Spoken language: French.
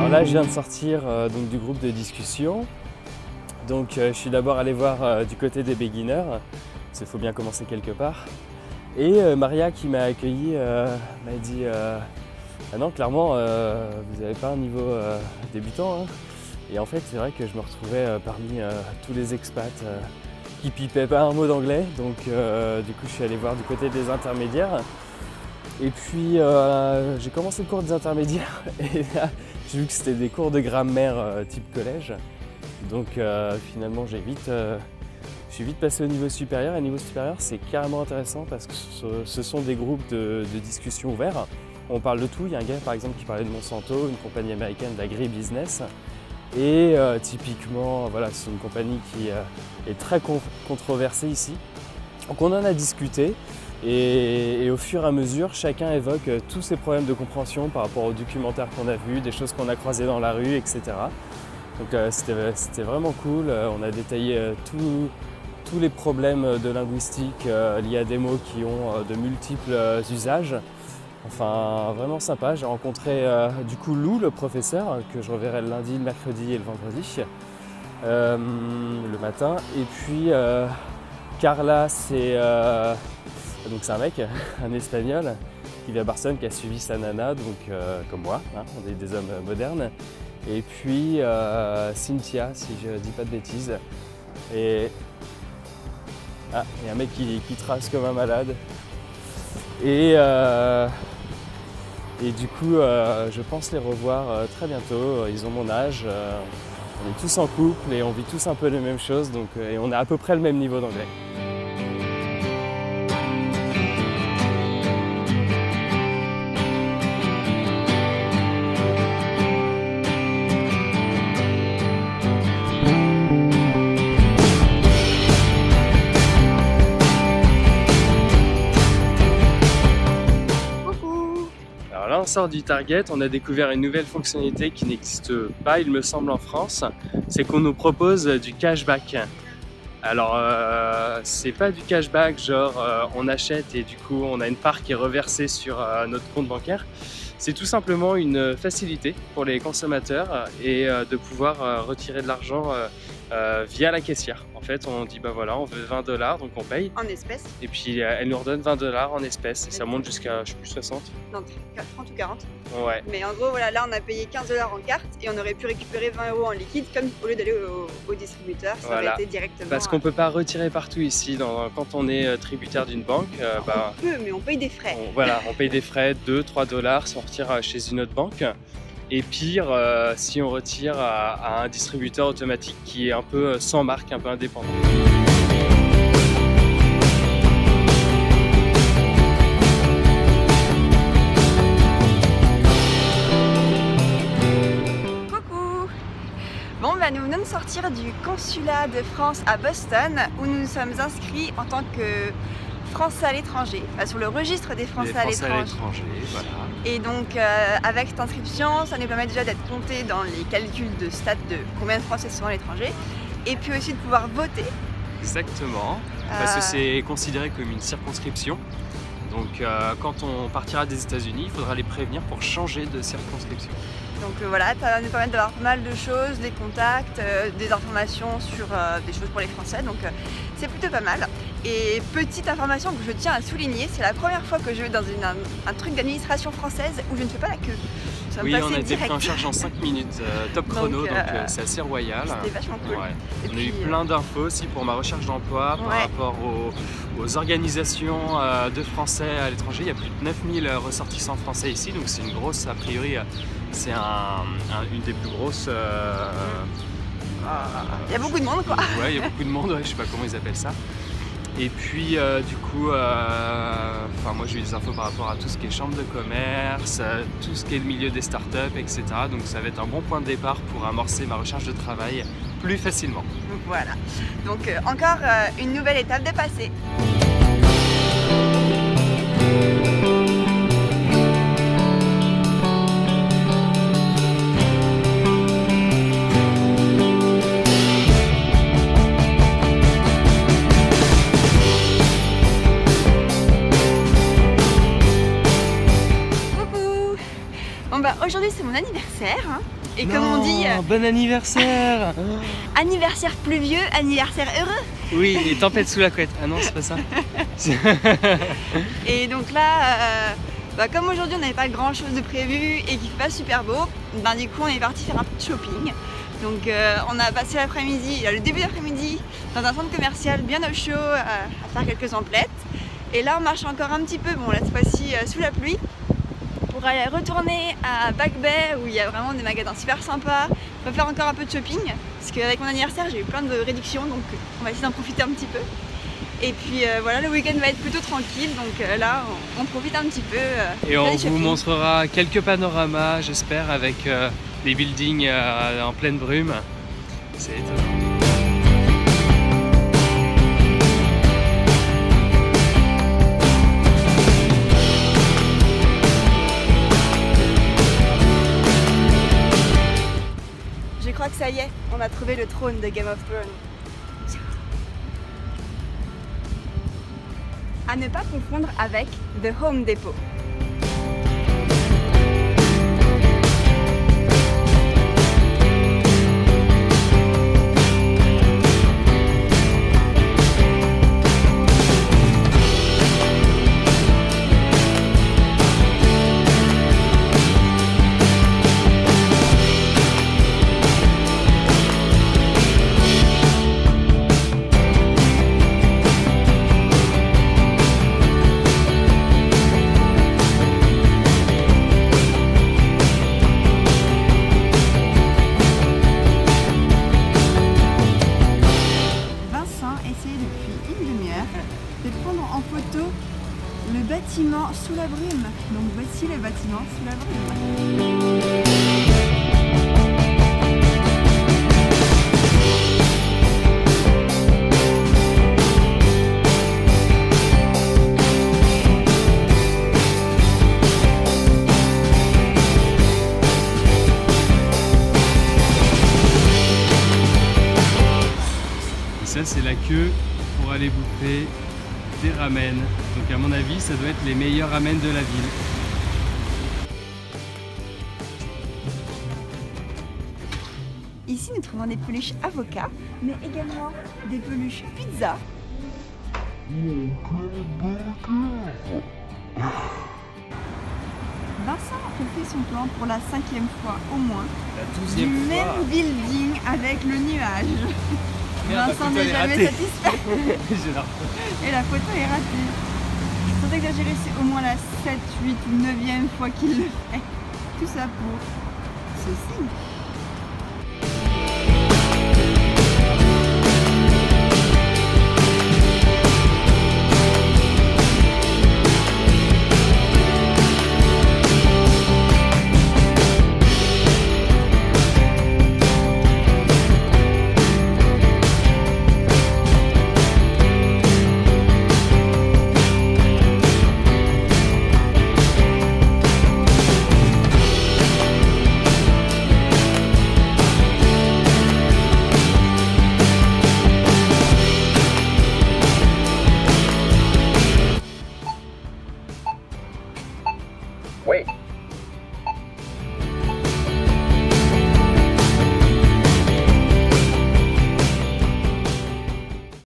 Alors là, je viens de sortir donc du groupe de discussion. Donc je suis d'abord allé voir du côté des beginners, parce qu'il faut bien commencer quelque part. Et Maria qui m'a accueilli m'a dit ah non, clairement vous n'avez pas un niveau débutant. Hein. Et en fait c'est vrai que je me retrouvais parmi tous les expats qui pipaient pas un mot d'anglais. Donc du coup je suis allé voir du côté des intermédiaires. Et puis j'ai commencé le cours des intermédiaires et là j'ai vu que c'était des cours de grammaire type collège. Donc finalement je suis vite passé au niveau supérieur. Et au niveau supérieur c'est carrément intéressant parce que ce sont des groupes de discussion ouverts. On parle de tout. Il y a un gars par exemple qui parlait de Monsanto, une compagnie américaine d'agribusiness. Et typiquement voilà, c'est une compagnie qui est très controversée ici. Donc on en a discuté. Et au fur et à mesure, chacun évoque tous ses problèmes de compréhension par rapport aux documentaires qu'on a vus, des choses qu'on a croisées dans la rue, etc. Donc c'était vraiment cool. On a détaillé tous les problèmes de linguistique liés à des mots qui ont de multiples usages. Enfin, vraiment sympa. J'ai rencontré du coup Lou, le professeur, que je reverrai le lundi, le mercredi et le vendredi, le matin. Et puis Carla, donc c'est un mec, un espagnol, qui vit à Barcelone, qui a suivi sa nana, donc comme moi, hein, on est des hommes modernes. Et puis Cynthia, si je dis pas de bêtises. Et il y a un mec qui trace comme un malade. Et du coup, je pense les revoir très bientôt. Ils ont mon âge, on est tous en couple et on vit tous un peu les mêmes choses, donc, et on a à peu près le même niveau d'anglais. Là, on sort du Target, on a découvert une nouvelle fonctionnalité qui n'existe pas, il me semble, en France. C'est qu'on nous propose du cashback. Alors, c'est pas du cashback, genre on achète et du coup on a une part qui est reversée sur notre compte bancaire. C'est tout simplement une facilité pour les consommateurs et de pouvoir retirer de l'argent via la caissière. En fait, on dit bah voilà, on veut 20 $, donc on paye. En espèces. Et puis elle nous redonne 20 $ en espèces et ça monte jusqu'à, je sais plus, 60. Non, 30 ou 40. Ouais. Mais en gros, voilà, là on a payé 15 $ en carte et on aurait pu récupérer 20 € en liquide, comme au lieu d'aller au distributeur, ça aurait été directement. Parce qu'on peut pas retirer partout ici. Quand on est tributaire d'une banque, on peut, mais on paye des frais. On paye des frais, 2-3 $ si on retire chez une autre banque. Et pire, si on retire à un distributeur automatique qui est un peu sans marque, un peu indépendant. Coucou! Bon, nous venons de sortir du consulat de France à Boston, où nous nous sommes inscrits en tant que Français à l'étranger, sur le registre des Français à l'étranger. Voilà. Et donc avec cette inscription, ça nous permet déjà d'être compté dans les calculs de stats de combien de Français sont à l'étranger, et puis aussi de pouvoir voter. Exactement, parce que c'est considéré comme une circonscription. Donc quand on partira des États-Unis, il faudra les prévenir pour changer de circonscription. Donc voilà, ça va nous permettre d'avoir pas mal de choses, des contacts, des informations sur des choses pour les Français, donc c'est plutôt pas mal. Et petite information que je tiens à souligner, c'est la première fois que je vais dans un truc d'administration française où je ne fais pas la queue. Oui, on a été pris en charge en 5 minutes, top chrono, donc c'est assez royal. C'était vachement cool. Ouais. Et on a eu plein d'infos aussi pour ma recherche d'emploi par rapport aux organisations de Français à l'étranger. Il y a plus de 9000 ressortissants français ici, donc c'est une grosse, a priori, c'est une des plus grosses... il y a beaucoup de monde, quoi. Ouais, il y a beaucoup de monde, je sais pas comment ils appellent ça. Et puis du coup, moi j'ai eu des infos par rapport à tout ce qui est chambre de commerce, tout ce qui est le milieu des startups, etc. Donc ça va être un bon point de départ pour amorcer ma recherche de travail plus facilement. Donc voilà, donc encore une nouvelle étape dépassée. Aujourd'hui c'est mon anniversaire Et comme on dit, bon anniversaire. anniversaire pluvieux, anniversaire heureux. Oui, et tempête sous la couette. Ah non, c'est pas ça. Et donc là, comme aujourd'hui on n'avait pas grand chose de prévu et qu'il fait pas super beau, du coup on est parti faire un peu de shopping. Donc on a passé l'après-midi, le début d'après-midi, dans un centre commercial bien au chaud à faire quelques emplettes. Et là on marche encore un petit peu, bon là cette fois-ci sous la pluie, pour aller retourner à Back Bay où il y a vraiment des magasins super sympas. On va faire encore un peu de shopping, parce qu'avec mon anniversaire j'ai eu plein de réductions, donc on va essayer d'en profiter un petit peu. Et puis voilà, le week-end va être plutôt tranquille, donc là on profite un petit peu. Et on vous montrera quelques panoramas, j'espère, avec des buildings en pleine brume. C'est étonnant. Je crois que ça y est, on a trouvé le trône de Game of Thrones. À ne pas confondre avec The Home Depot. De prendre en photo le bâtiment sous la brume. Donc voici le bâtiment sous la brume. Et ça c'est la queue pour aller bouffer des ramen. Donc à mon avis, ça doit être les meilleurs ramen de la ville. Ici, nous trouvons des peluches avocats, mais également des peluches pizza. Vincent refait son plan pour la 5e fois au moins. La 12e du fois. même building avec le nuage. Merde, Vincent n'est jamais satisfait. Et la photo est ratée. Sans exagérer, c'est au moins la 7, 8 ou 9e fois qu'il le fait. Tout ça pour ceci.